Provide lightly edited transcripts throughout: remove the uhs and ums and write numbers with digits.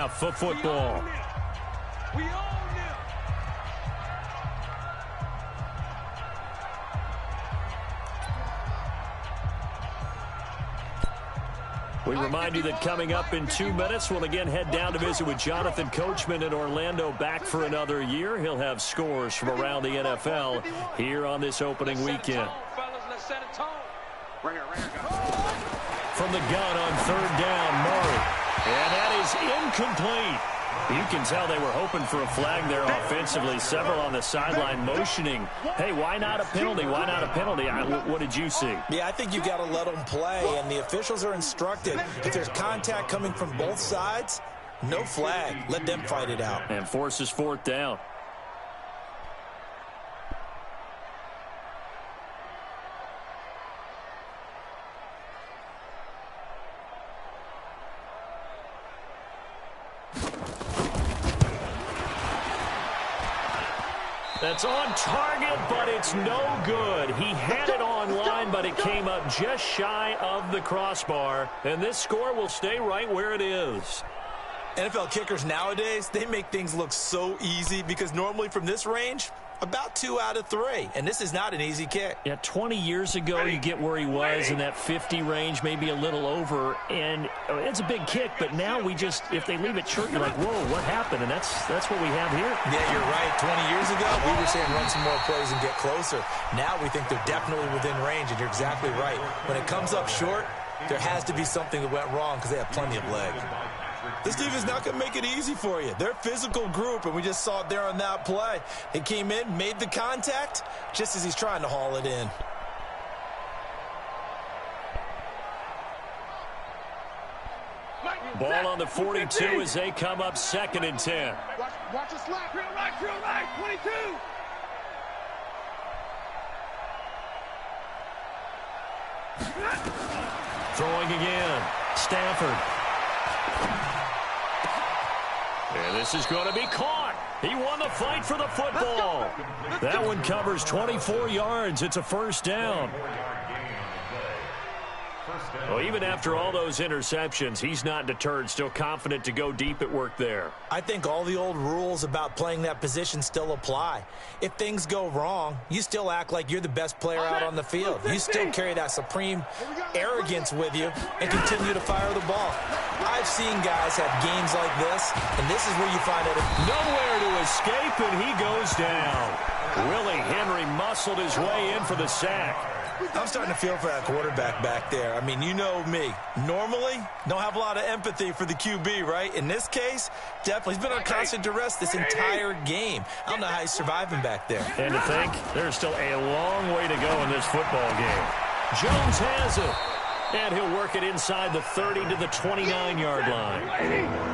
half of football. We own them. We remind you that coming up in 2 minutes, we'll again head down to visit with Jonathan Coachman in Orlando, back for another year. He'll have scores from around the NFL here on this opening weekend. From the gun on third down, Murray. And that is incomplete. You can tell they were hoping for a flag there offensively. Several on the sideline motioning, hey, why not a penalty? Why not a penalty? What did you see? Yeah, I think you've got to let them play, and the officials are instructed. If there's contact coming from both sides, no flag. Let them fight it out. And forces fourth down. That's on target, but it's no good. He had it on line, but it came up just shy of the crossbar. And this score will stay right where it is. NFL kickers nowadays, they make things look so easy because normally from this range, about 2 out of 3. And this is not an easy kick. Yeah, 20 years ago, you get where he was in that 50 range, maybe a little over. And it's a big kick, but now we just, if they leave it short, you're like, whoa, what happened? And that's what we have here. Yeah, you're right. 20 years ago, we were saying run some more plays and get closer. Now we think they're definitely within range, and you're exactly right. When it comes up short, there has to be something that went wrong because they have plenty of leg. This team is not going to make it easy for you. They're a physical group, and we just saw it there on that play. He came in, made the contact, just as he's trying to haul it in. Ball on the 42 as they come up 2nd and 10. Watch the slap. Real right, 22. Throwing again. Stafford. And this is going to be caught. He won the fight for the football. That one covers 24 yards. It's a first down. Well, even after all those interceptions, he's not deterred, still confident to go deep at work there. I think all the old rules about playing that position still apply. If things go wrong, you still act like you're the best player out on the field. You still carry that supreme arrogance with you and continue to fire the ball. I've seen guys have games like this, and this is where you find out. Nowhere to escape, and he goes down. Willie Henry muscled his way in for the sack. I'm starting to feel for that quarterback back there. I mean, you know me. Normally, don't have a lot of empathy for the QB, right? In this case, definitely. He's been on constant duress this entire game. I don't know how he's surviving back there. And to think, there's still a long way to go in this football game. Jones has it. And he'll work it inside the 30 to the 29-yard line.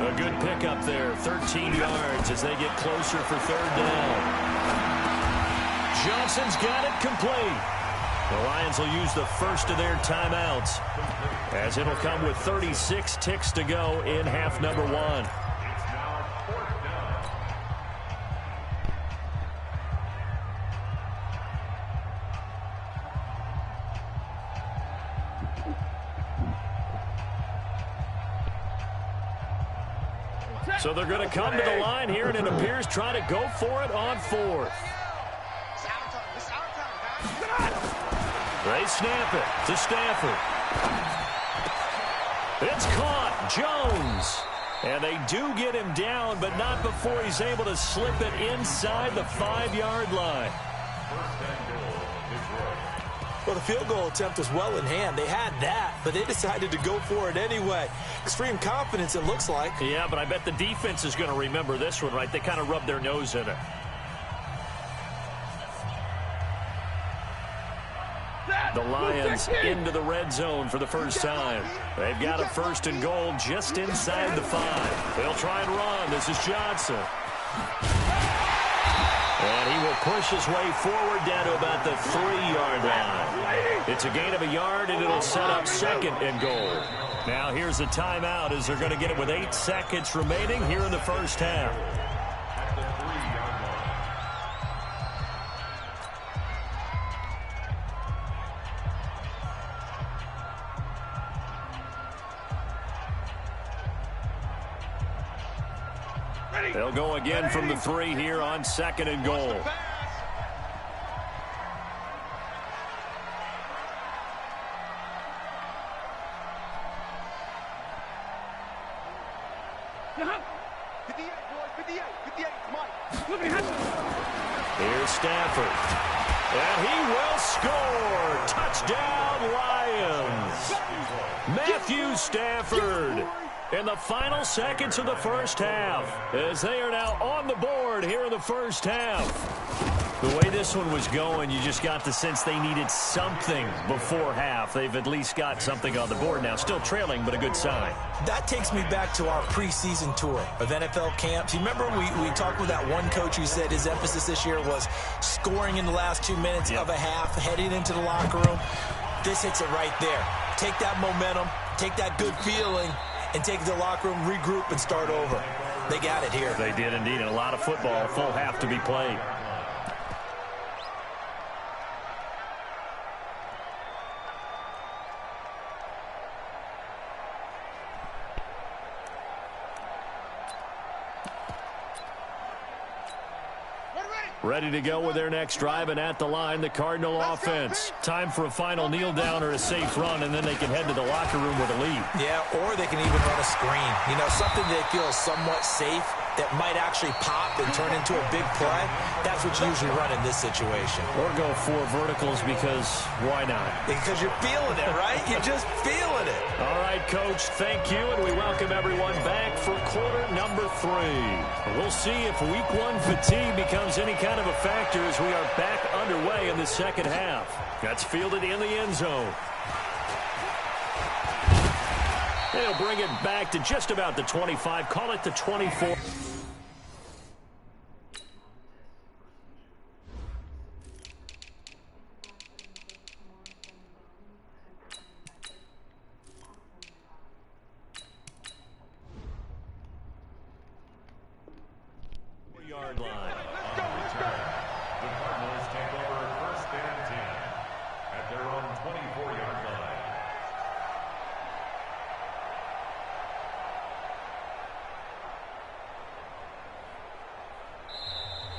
A good pickup there, 13 yards as they get closer for third down. Johnson's got it complete. The Lions will use the first of their timeouts as it'll come with 36 ticks to go in half number 1. So they're going to come to the line here, and it appears trying to go for it on 4th. They snap it to Stafford. It's caught. Jones. And they do get him down, but not before he's able to slip it inside the 5-yard line. Well, the field goal attempt was well in hand. They had that, but they decided to go for it anyway. Extreme confidence, it looks like. Yeah, but I bet the defense is going to remember this one, right? They kind of rubbed their nose in it. The Lions into the red zone for the first time. They've got a 1st and goal just inside the 5. They'll try and run. This is Johnson. And he will push his way forward down to about the 3-yard line. It's a gain of a yard, and it'll set up 2nd and goal. Now here's a timeout as they're going to get it with 8 seconds remaining here in the first half. They'll go again from the 3 here on 2nd and goal. Here's Stafford. And he will score. Touchdown, Lions. Matthew Stafford in the final seconds of the first half, as they are now on the board here in the first half. The way this one was going, you just got the sense they needed something before half. They've at least got something on the board now. Still trailing, but a good sign. That takes me back to our preseason tour of NFL camps. You remember we talked with that one coach who said his emphasis this year was scoring in the last 2 minutes of a half, heading into the locker room. This hits it right there. Take that momentum, take that good feeling, and take it to the locker room, regroup, and start over. They got it here. They did indeed, and a lot of football, full half to be played. Ready to go with their next drive, and at the line, the Cardinal offense. Time for a final kneel down or a safe run, and then they can head to the locker room with a lead. Yeah, or they can even run a screen. You know, something they feel somewhat safe that might actually pop and turn into a big play. That's what you usually run in this situation. Or go 4 verticals, because why not? Because you're feeling it, right? You're just feeling it. All right, Coach, thank you, and we welcome everyone back for quarter number 3. We'll see if week 1 fatigue becomes any kind of a factor as we are back underway in the second half. That's fielded in the end zone. They'll bring it back to just about the 25, call it the 24. Yard line. On return, the Cardinals take over 1st and 10 at their own 24-yard line.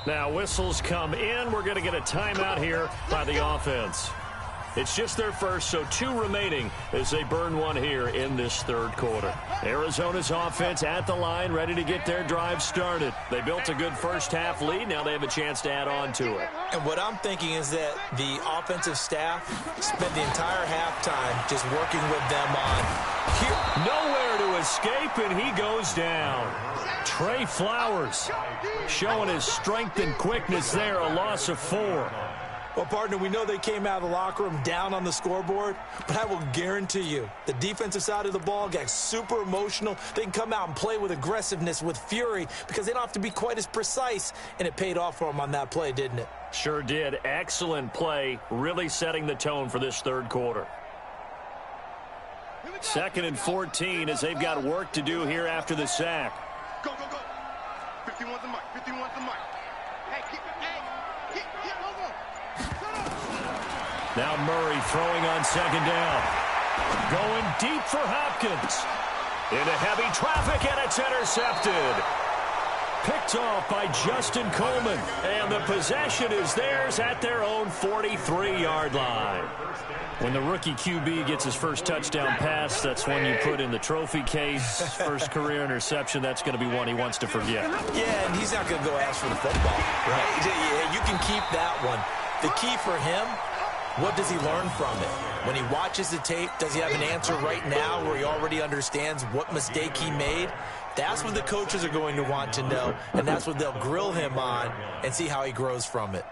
Now whistles come in. We're going to get a timeout here by the offense. It's just their first, so 2 remaining as they burn 1 here in this 3rd quarter. Arizona's offense at the line, ready to get their drive started. They built a good first half lead. Now they have a chance to add on to it. And what I'm thinking is that the offensive staff spent the entire halftime just working with them on here. Nowhere to escape, and he goes down. Trey Flowers showing his strength and quickness there, a loss of 4. Well, partner, we know they came out of the locker room down on the scoreboard, but I will guarantee you the defensive side of the ball got super emotional. They can come out and play with aggressiveness, with fury, because they don't have to be quite as precise, and it paid off for them on that play, didn't it? Sure did. Excellent play, really setting the tone for this 3rd quarter. 2nd and 14 as they've got work to do here after the sack. Go, go, go. 51's the mic. 51's the mic. Hey, keep it. Hey, keep over. Now Murray throwing on 2nd down. Going deep for Hopkins. Into heavy traffic, and it's intercepted. Picked off by Justin Coleman. And the possession is theirs at their own 43-yard line. When the rookie QB gets his first touchdown pass, that's one you put in the trophy case. First career interception, that's going to be one he wants to forget. Yeah, and he's not going to go ask for the football, right? Yeah, you can keep that one. The key for him, what does he learn from it? When he watches the tape, does he have an answer right now where he already understands what mistake he made? That's what the coaches are going to want to know, and that's what they'll grill him on and see how he grows from it.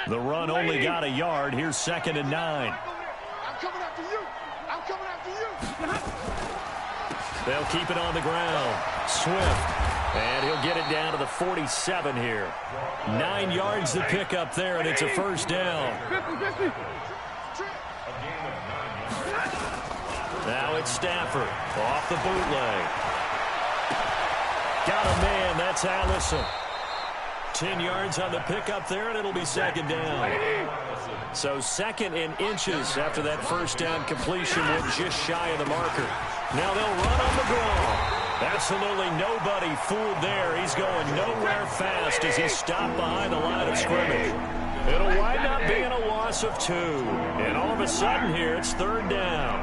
The run only got a yard. Here's 2nd and 9. I'm coming after you. I'm coming after you. They'll keep it on the ground. Swift. And he'll get it down to the 47 here. 9 yards to pick up there, and it's a first down. Now it's Stafford off the bootleg. Got a man. That's Allison. 10 yards on the pickup there, and it'll be 2nd down. So 2nd and inches after that first down completion went just shy of the marker. Now they'll run on the draw. Absolutely nobody fooled there. He's going nowhere fast as he's stopped behind the line of scrimmage. It'll wind up being a loss of 2. And all of a sudden here, it's 3rd down.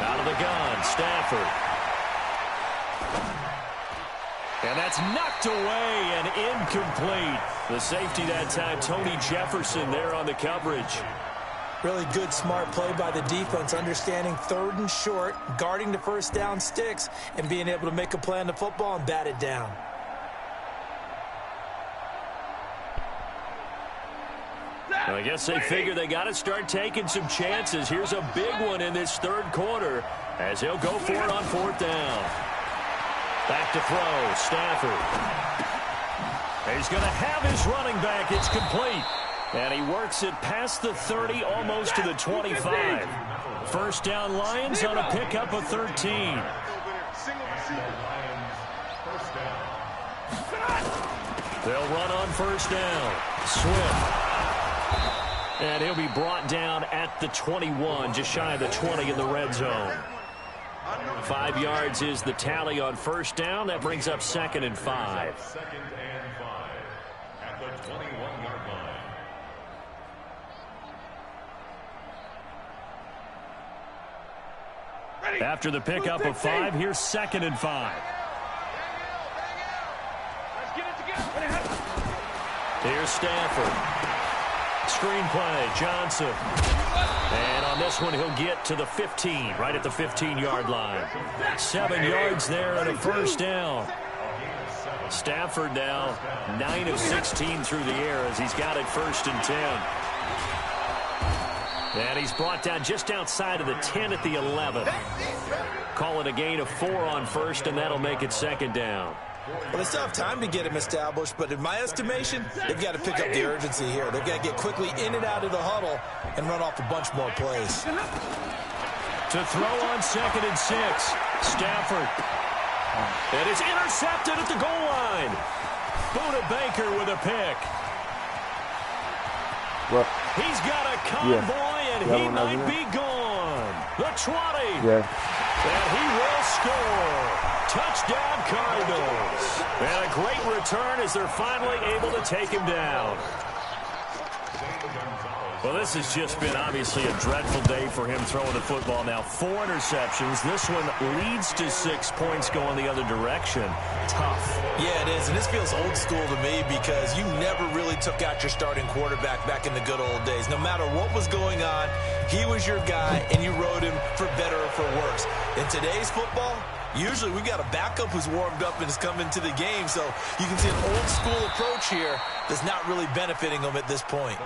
Out of the gun, Stafford. And that's knocked away and incomplete. The safety that time, Tony Jefferson, there on the coverage. Really good, smart play by the defense, understanding 3rd and short, guarding the first down sticks, and being able to make a play on the football and bat it down. I guess they figure they got to start taking some chances. Here's a big one in this 3rd quarter as he'll go for it on 4th down. Back to throw, Stafford. He's going to have his running back. It's complete. And he works it past the 30, almost to the 25. First down, Lions on a pickup of 13. They'll run on first down. Swift. And he'll be brought down at the 21, just shy of the 20 in the red zone. 5 yards is the tally on first down. That brings up 2nd and 5. 2nd and 5 at the 21-yard line. After the pickup of 5, here's 2nd and 5. Here's Stafford. Screenplay, Johnson. And on this one, he'll get to the 15, right at the 15-yard line. 7 yards there and a first down. Stafford now 9 of 16 through the air as he's got it 1st and 10. And he's brought down just outside of the 10 at the 11. Call it a gain of 4 on first, and that'll make it 2nd down. Well, they still have time to get him established, but in my estimation, they've got to pick up the urgency here. They've got to get quickly in and out of the huddle and run off a bunch more plays. To throw on 2nd and 6, Stafford. And it's intercepted at the goal line. Buda Baker with a pick. What? He's got a convoy, and he might be gone. The 20. Yeah. And he will score. Touchdown, Cardinals. And a great return as they're finally able to take him down. Well, this has just been obviously a dreadful day for him throwing the football. Now 4 interceptions. This one leads to 6 points going the other direction. Tough. Yeah, it is, and this feels old school to me because you never really took out your starting quarterback back in the good old days. No matter what was going on, he was your guy, and you rode him for better or for worse. In today's football, usually we got a backup who's warmed up and is coming to the game, so you can see an old school approach here that's not really benefiting them at this point.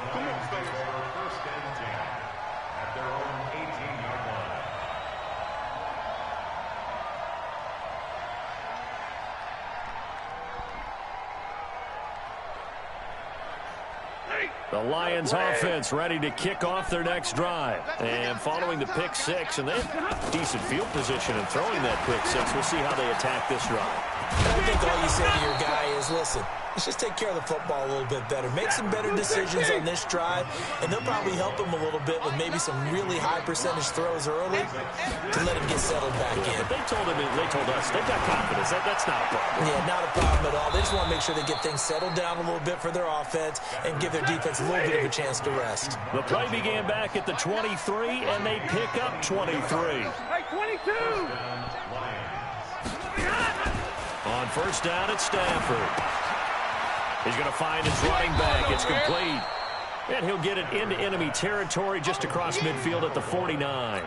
The Lions offense ready to kick off their next drive. And following the pick 6, and they have decent field position in throwing that pick 6. We'll see how they attack this drive. I think all you say to your guy is, listen, let's just take care of the football a little bit better. Make some better decisions on this drive, and they'll probably help him a little bit with maybe some really high percentage throws early to let him get settled back in. They told us, they've got confidence. That's not a problem. Yeah, not a problem at all. They just want to make sure they get things settled down a little bit for their offense and give their defense a little bit of a chance to rest. The play began back at the 23, and they pick up 23. Hey, 22! On first down, it's Stafford. He's going to find his running back. It's complete. And he'll get it into enemy territory just across midfield at the 49.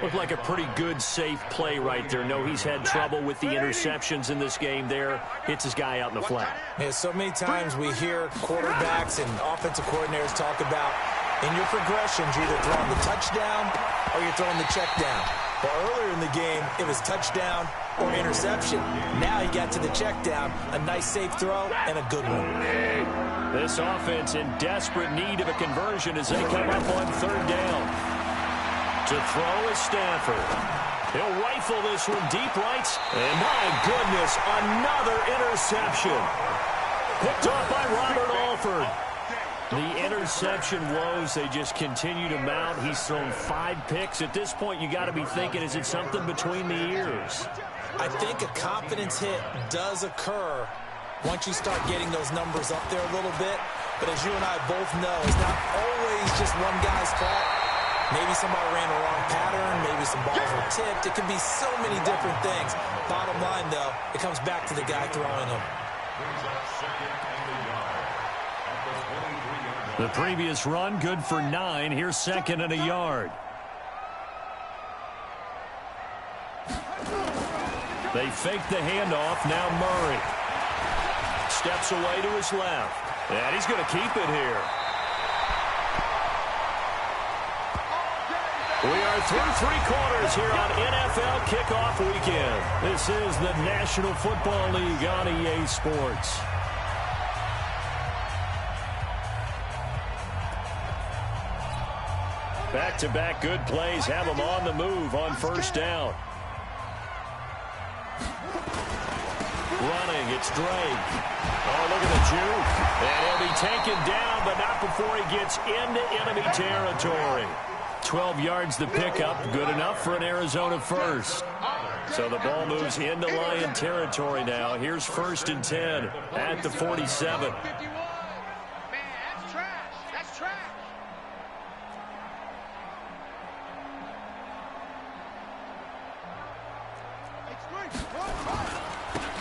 Looked like a pretty good, safe play right there. No, he's had trouble with the interceptions in this game there. Hits his guy out in the flat. Yeah, so many times we hear quarterbacks and offensive coordinators talk about in your progressions, you're either throwing the touchdown or you're throwing the check down. But earlier in the game, it was touchdown or interception. Now he got to the check down, a nice safe throw, and a good one. This offense in desperate need of a conversion as they come up on third down. To throw is Stafford. He'll rifle this one deep right. And my goodness, another interception. Picked off by Robert Alford. The interception woes, they just continue to mount. He's thrown 5 picks. At this point, you got to be thinking, is it something between the ears? I think a confidence hit does occur once you start getting those numbers up there a little bit. But as you and I both know, it's not always just one guy's fault. Maybe somebody ran a wrong pattern. Maybe some balls were tipped. It can be so many different things. Bottom line, though, it comes back to the guy throwing them. The previous run, good for 9. Here's 2nd and a yard. They fake the handoff. Now Murray steps away to his left. And he's going to keep it here. We are through 3 quarters here on NFL Kickoff Weekend. This is the National Football League on EA Sports. Back-to-back good plays have them on the move on 1st down. Running, it's Drake. Oh, look at the juke. And he'll be taken down, but not before he gets into enemy territory. 12 yards the pickup, good enough for an Arizona first. So the ball moves into Lion territory now. Here's 1st and 10 at the 47.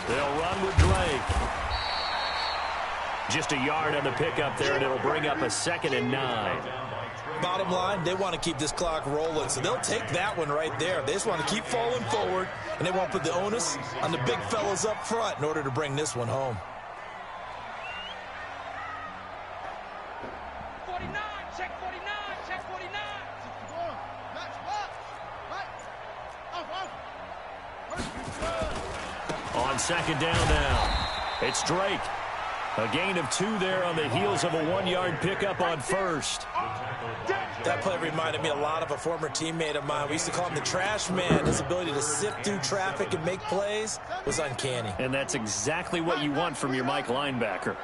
They'll run with Drake. Just a yard on the pickup there, and it'll bring up a 2nd and 9. Bottom line, they want to keep this clock rolling, so they'll take that one right there. They just want to keep falling forward, and they won't put the onus on the big fellas up front in order to bring this one home. 49, check 49, check 49. On 2nd down now, it's Drake. A gain of 2 there on the heels of a 1-yard pickup on 1st. That play reminded me a lot of a former teammate of mine. We used to call him the trash man. His ability to sift through traffic and make plays was uncanny. And that's exactly what you want from your Mike linebacker.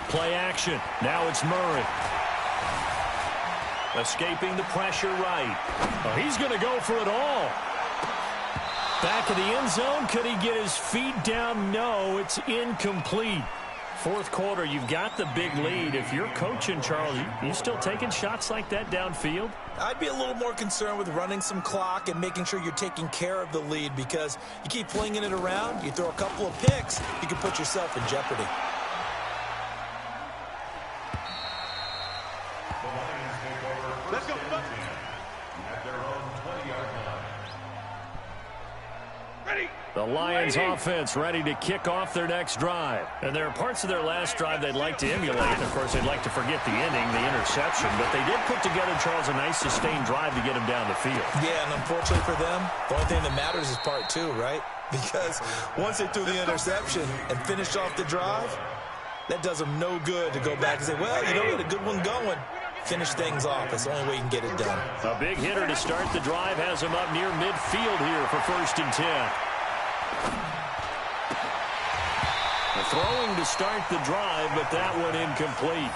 Play action. Now it's Murray. Escaping the pressure right. Oh, he's going to go for it all. Back of the end zone. Could he get his feet down? No, it's incomplete. 4th quarter, you've got the big lead. If you're coaching, Charles, you still taking shots like that downfield? I'd be a little more concerned with running some clock and making sure you're taking care of the lead, because you keep flinging it around, you throw a couple of picks, you can put yourself in jeopardy. Let's go. At their own 20-yard line. Ready. The Lions offense ready to kick off their next drive. And there are parts of their last drive they'd like to emulate. Of course, they'd like to forget the ending, the interception. But they did put together, Charles, a nice sustained drive to get them down the field. Yeah, and unfortunately for them, the only thing that matters is part 2, right? Because once they threw the interception and finished off the drive, that does them no good to go back and say, well, you know, we had a good one going. Finish things off. That's the only way you can get it done. A big hitter to start the drive has him up near midfield here for 1st and 10. The throwing to start the drive, but that one incomplete.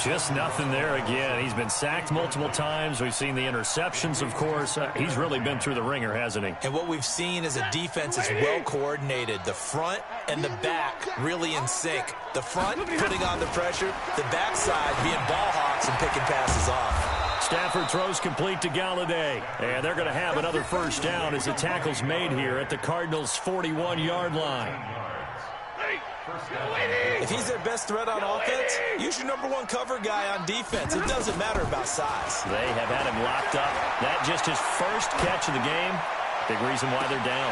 Just nothing there again. He's been sacked multiple times. We've seen the interceptions, of course. He's really been through the ringer, hasn't he? And what we've seen is a defense is well coordinated. The front and the back really in sync. The front putting on the pressure, the backside being ball hawks and picking passes off. Stafford throws complete to Galladay. And they're going to have another 1st down as the tackle's made here at the Cardinals' 41-yard line. If he's their best threat on offense, use your #1 cover guy on defense. It doesn't matter about size. They have had him locked up. That just his first catch of the game. Big reason why they're down.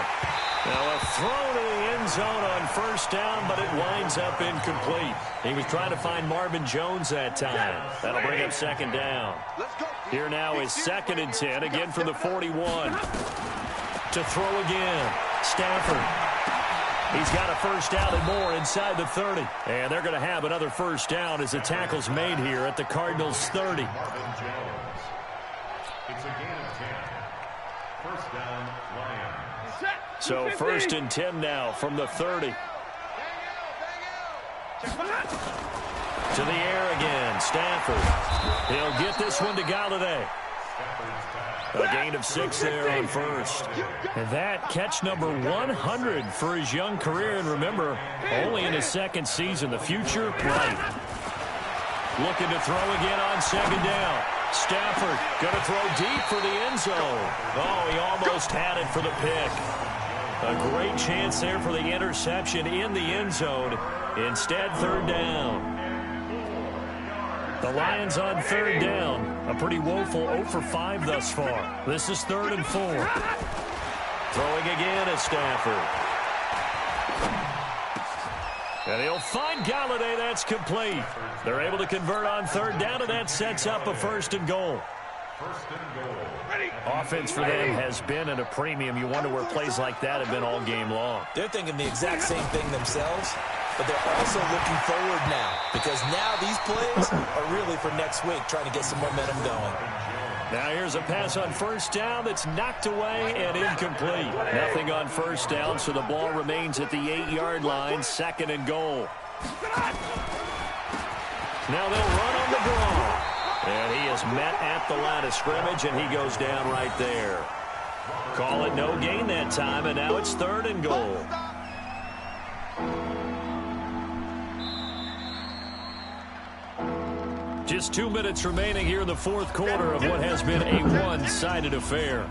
Now a throw to the end zone on 1st down, but it winds up incomplete. He was trying to find Marvin Jones that time. That'll bring up 2nd down. Here now is 2nd and 10, again from the 41. To throw again, Stafford. He's got a 1st down and more inside the 30. And they're going to have another 1st down as the tackle's made here at the Cardinals' 30. It's a gain of 10. First down, Lions. So 1st and 10 now from the 30. To the air again, Stafford. He'll get this one to Galladay. A gain of 6 there on 1st. And that catch number 100 for his young career. And remember, only in his 2nd season. The future, bright. Looking to throw again on 2nd down. Stafford going to throw deep for the end zone. Oh, he almost had it for the pick. A great chance there for the interception in the end zone. Instead, 3rd down. The Lions on 3rd down. A pretty woeful 0 for 5 thus far. This is 3rd and 4. Throwing again at Stafford. And he'll find Galladay. That's complete. They're able to convert on 3rd down, and that sets up a 1st and goal. Offense for them has been at a premium. You wonder where plays like that have been all game long. They're thinking the exact same thing themselves, but they're also looking forward now, because now these plays are really for next week, trying to get some momentum going. Now here's a pass on 1st down that's knocked away and incomplete. Nothing on 1st down, so the ball remains at the 8-yard line, 2nd and goal. Now they'll run on the draw. And he is met at the line of scrimmage, and he goes down right there. Call it no gain that time, and now it's 3rd and goal. Just 2 minutes remaining here in the 4th quarter of what has been a one-sided affair.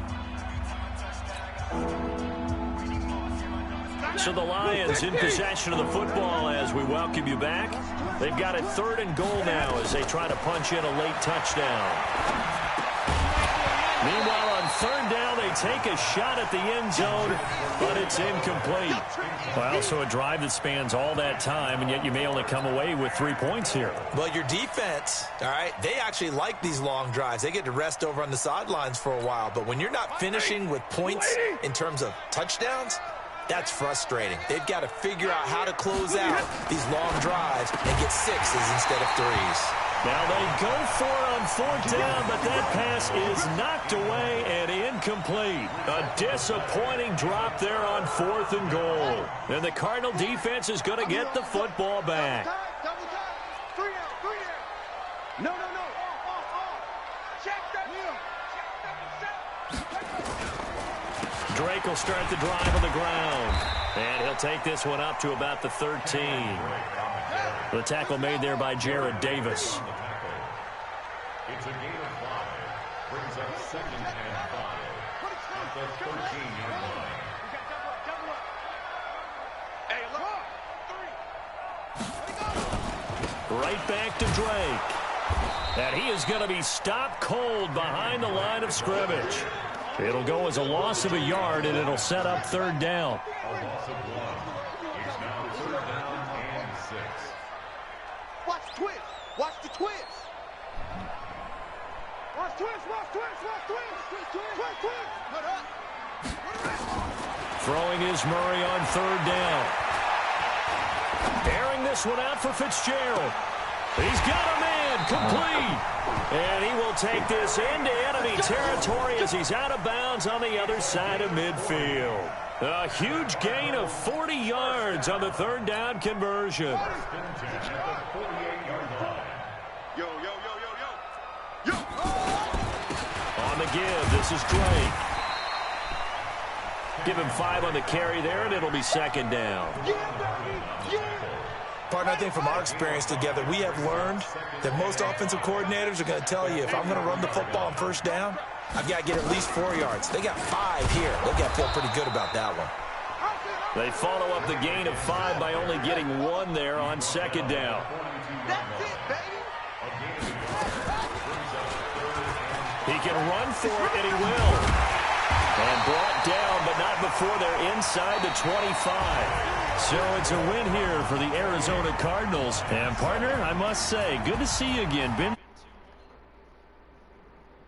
So the Lions in possession of the football as we welcome you back. They've got it 3rd and goal now as they try to punch in a late touchdown. Meanwhile, on 3rd down, they take a shot at the end zone, but it's incomplete. Well, so a drive that spans all that time, and yet you may only come away with 3 points here. Well, your defense, all right, they actually like these long drives. They get to rest over on the sidelines for a while, but when you're not finishing with points in terms of touchdowns, that's frustrating. They've got to figure out how to close out these long drives and get 6s instead of 3s. Now they go for it on 4th down, but that pass is knocked away and incomplete. A disappointing drop there on 4th and goal. And the Cardinal defense is going to get the football back. Double time. 3 down. No. Check that. Drake will start the drive on the ground. And he'll take this one up to about the 13. The tackle made there by Jared Davis. It's a gain of 5. Brings up 2nd and 5. At the 13-yard line. Right back to Drake. And he is going to be stopped cold behind the line of scrimmage. It'll go as a loss of a yard, and it'll set up 3rd down. A loss of 1. It's now 3rd down and 6. Watch the twist. Watch the twist. Watch twist. Put up. Throwing is Murray on 3rd down. Airing this one out for Fitzgerald. He's got a man complete. And he will take this into enemy territory as he's out of bounds on the other side of midfield. A huge gain of 40 yards on the 3rd down conversion. Yo. On the give, this is Drake. Give him 5 on the carry there, and it'll be 2nd down. Partner, I think from our experience together, we have learned that most offensive coordinators are going to tell you, if I'm going to run the football on 1st down, I've got to get at least 4 yards. They got 5 here. They've got to feel pretty good about that one. They follow up the gain of 5 by only getting 1 there on 2nd down. That's it, baby. He can run for it, and he will. And brought down, but not before they're inside the 25. So it's a win here for the Arizona Cardinals. And, partner, I must say, good to see you again, Ben.